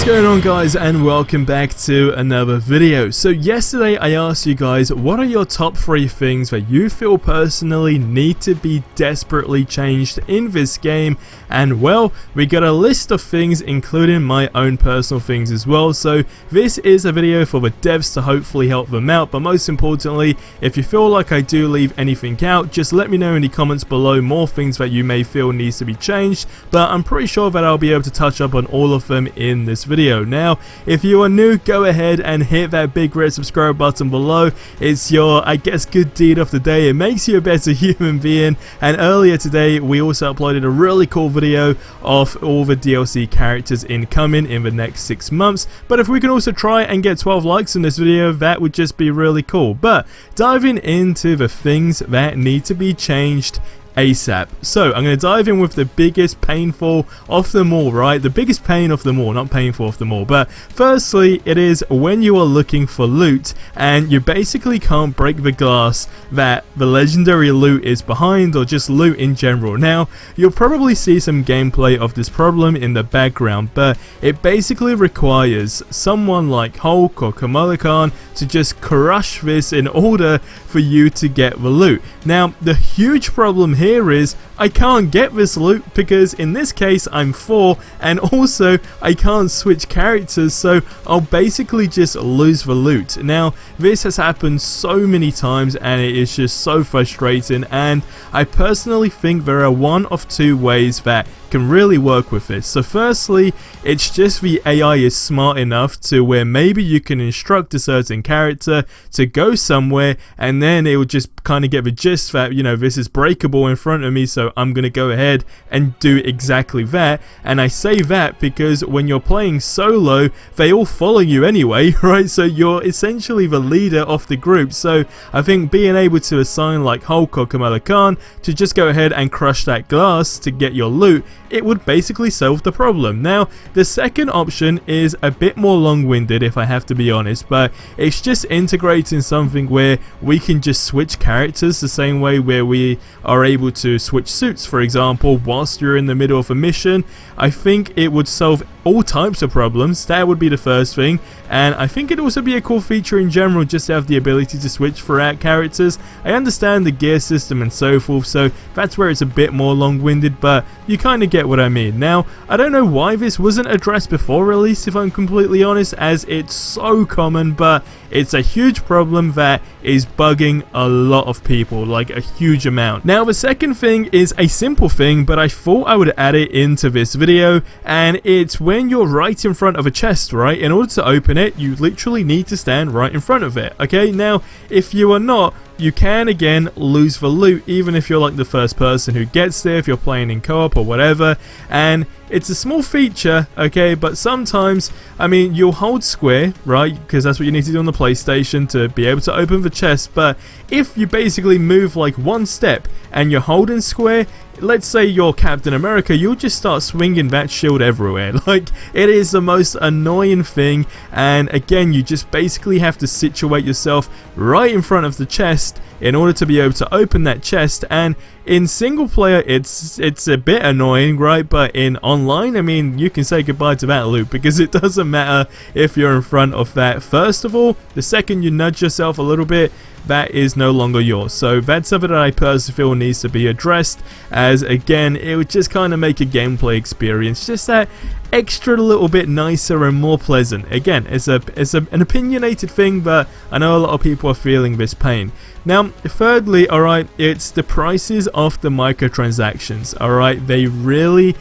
going on, guys, and welcome back to another video. So yesterday I asked you guys, what are your top 3 things that you feel personally need to be desperately changed in this game? And well, we got a list of things, including my own personal things as well. So this is a video for the devs to hopefully help them out, but most importantly, if you feel like I do leave anything out, just let me know in the comments below more things that you may feel needs to be changed, but I'm pretty sure that I'll be able to touch up on all of them in this video. Now, if you are new, go ahead and hit that big red subscribe button below. It's your, I guess, good deed of the day. It makes you a better human being. And earlier today, we also uploaded a really cool video of all the DLC characters incoming in the next 6 months. But if we can also try and get 12 likes in this video, that would just be really cool. But diving into the things that need to be changed ASAP. So I'm going to dive in with the biggest painful of them all, right? The biggest pain of them all, not painful of them all. But firstly, it is when you are looking for loot and you basically can't break the glass that the legendary loot is behind, or just loot in general. Now, you'll probably see some gameplay of this problem in the background, but it basically requires someone like Hulk or Kamala Khan to just crush this in order for you to get the loot. Now, the huge problem here is I can't get this loot because in this case I'm 4, and also I can't switch characters, so I'll basically just lose the loot. Now, this has happened so many times and it is just so frustrating, and I personally think there are one of 2 ways that can really work with this. So firstly, it's just the AI is smart enough to where maybe you can instruct a certain character to go somewhere, and then it will just kind of get the gist that, you know, this is breakable in front of me, so I'm gonna go ahead and do exactly that. And I say that because when you're playing solo, they all follow you anyway, right? So you're essentially the leader of the group. So I think being able to assign like Hulk or Kamala Khan to just go ahead and crush that glass to get your loot, it would basically solve the problem. Now, the second option is a bit more long-winded, if I have to be honest, but it's just integrating something where we can just switch characters the same way where we are able to switch suits, for example, whilst you're in the middle of a mission. I think it would solve all types of problems. That would be the first thing, and I think it'd also be a cool feature in general just to have the ability to switch throughout characters. I understand the gear system and so forth, so that's where it's a bit more long-winded, but you kind of get what I mean. Now, I don't know why this wasn't addressed before release, if I'm completely honest, as it's so common, but it's a huge problem that is bugging a lot of people, like a huge amount. Now, the second thing is a simple thing, but I thought I would add it into this video, and it's when you're right in front of a chest, right? In order to open it, you literally need to stand right in front of it, okay? Now, if you are not, you can again lose the loot, even if you're like the first person who gets there, if you're playing in co-op or whatever. And it's a small feature, okay, but sometimes, I mean, you'll hold square, right, because that's what you need to do on the PlayStation to be able to open the chest. But if you basically move like 1 step and you're holding square, let's say you're Captain America, you'll just start swinging that shield everywhere. Like, it is the most annoying thing, and again, you just basically have to situate yourself right in front of the chest in order to be able to open that chest. And in single player, it's a bit annoying, right? But in online, I mean, you can say goodbye to that loot because it doesn't matter if you're in front of that. First of all, the second you nudge yourself a little bit, that is no longer yours. So that's something that I personally feel needs to be addressed, as again, it would just kind of make a gameplay experience just that extra little bit nicer and more pleasant. Again, it's an opinionated thing, but I know a lot of people are feeling this pain. Now, thirdly, alright, it's the prices of the microtransactions, alright? They really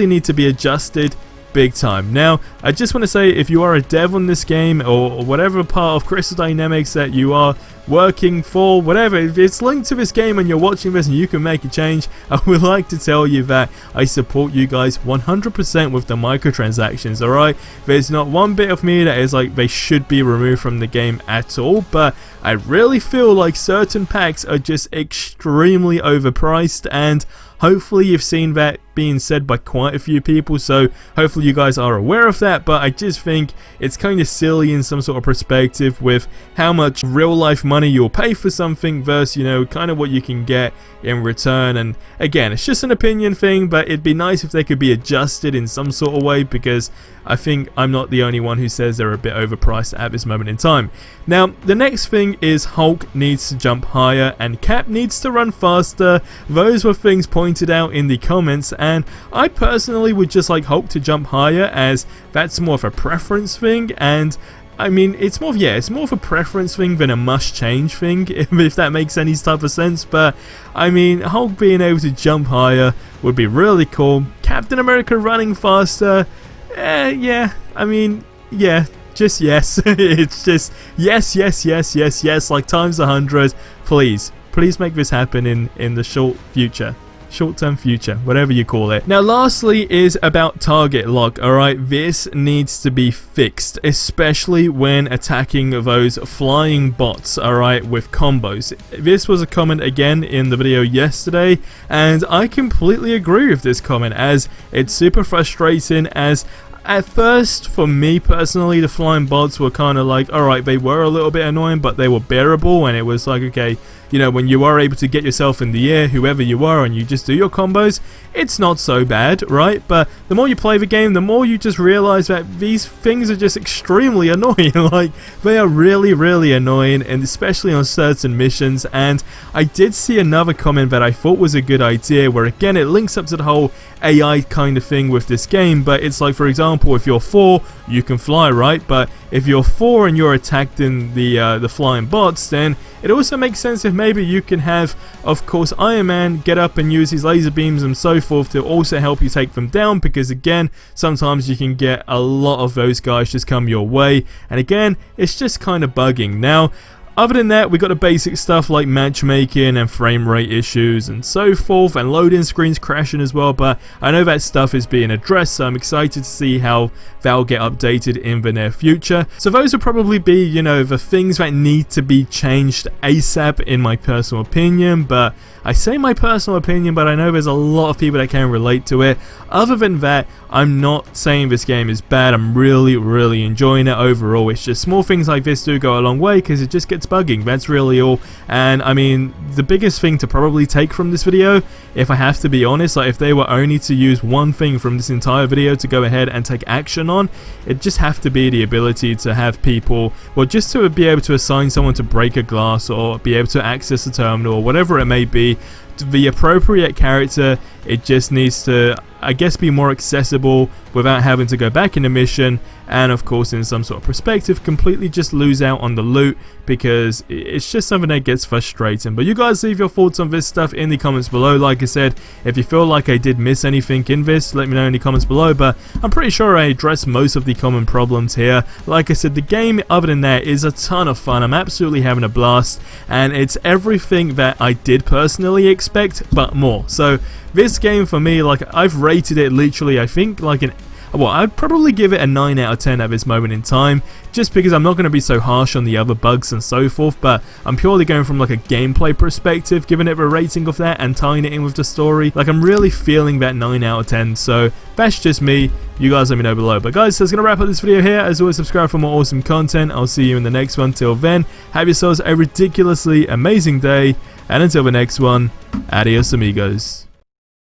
need to be adjusted big time. Now, I just want to say, if you are a dev on this game, or whatever part of Crystal Dynamics that you are working for, whatever, if it's linked to this game and you're watching this and you can make a change, I would like to tell you that I support you guys 100% with the microtransactions, alright? There's not one bit of me that is like they should be removed from the game at all, but I really feel like certain packs are just extremely overpriced, and hopefully you've seen that being said by quite a few people, so hopefully you guys are aware of that. But I just think it's kind of silly in some sort of perspective with how much real life money money you'll pay for something versus, you know, kind of what you can get in return. And again, it's just an opinion thing, but it'd be nice if they could be adjusted in some sort of way, because I think I'm not the only one who says they're a bit overpriced at this moment in time. Now, the next thing is Hulk needs to jump higher and Cap needs to run faster. Those were things pointed out in the comments, and I personally would just like Hulk to jump higher, as that's more of a preference thing. And I mean, it's more of a preference thing than a must change thing, if that makes any type of sense. But I mean, Hulk being able to jump higher would be really cool. Captain America running faster, yeah, I mean, yeah, just yes. It's just yes, like times 100. Please make this happen in the short-term future, whatever you call it. Now, lastly is about target lock. Alright, this needs to be fixed, especially when attacking those flying bots, alright, with combos. This was a comment again in the video yesterday, and I completely agree with this comment, as it's super frustrating. As at first, for me personally, the flying bots were kind of like, alright, they were a little bit annoying, but they were bearable, and it was like, okay, you know, when you are able to get yourself in the air, whoever you are, and you just do your combos, it's not so bad, right? But the more you play the game, the more you just realize that these things are just extremely annoying. Like, they are really annoying, and especially on certain missions. And I did see another comment that I thought was a good idea, where again, it links up to the whole AI kind of thing with this game. But it's like, for example, if you're 4, you can fly, right? But if you're 4 and you're attacked in the flying bots, then it also makes sense if maybe you can have, of course, Iron Man get up and use his laser beams and so forth to also help you take them down, because again, sometimes you can get a lot of those guys just come your way, and again, it's just kind of bugging. Now, other than that, we got the basic stuff like matchmaking and frame rate issues and so forth, and loading screens crashing as well, but I know that stuff is being addressed, so I'm excited to see how that'll get updated in the near future. So those will probably be, you know, the things that need to be changed ASAP in my personal opinion. But I say my personal opinion, but I know there's a lot of people that can relate to it. Other than that, I'm not saying this game is bad. I'm really enjoying it overall. It's just small things like this do go a long way, because it just gets bugging. That's really all. And I mean, the biggest thing to probably take from this video, if I have to be honest, like if they were only to use one thing from this entire video to go ahead and take action on, it just have to be the ability to have people, well, just to be able to assign someone to break a glass or be able to access a terminal or whatever it may be, to the appropriate character. It just needs to, I guess, be more accessible without having to go back in the mission, and of course in some sort of perspective completely just lose out on the loot, because it's just something that gets frustrating. But you guys leave your thoughts on this stuff in the comments below. Like I said, if you feel like I did miss anything in this, let me know in the comments below, but I'm pretty sure I addressed most of the common problems here. Like I said, the game, other than that, is a ton of fun. I'm absolutely having a blast, and it's everything that I did personally expect, but more. So this game for me, like, I've rated it literally, I think, like I'd probably give it a 9 out of 10 at this moment in time, just because I'm not going to be so harsh on the other bugs and so forth, but I'm purely going from like a gameplay perspective, giving it a rating of that and tying it in with the story. Like, I'm really feeling that 9 out of 10, so that's just me. You guys let me know below. But guys, that's going to wrap up this video here. As always, subscribe for more awesome content. I'll see you in the next one. Till then, have yourselves a ridiculously amazing day, and until the next one, adios amigos.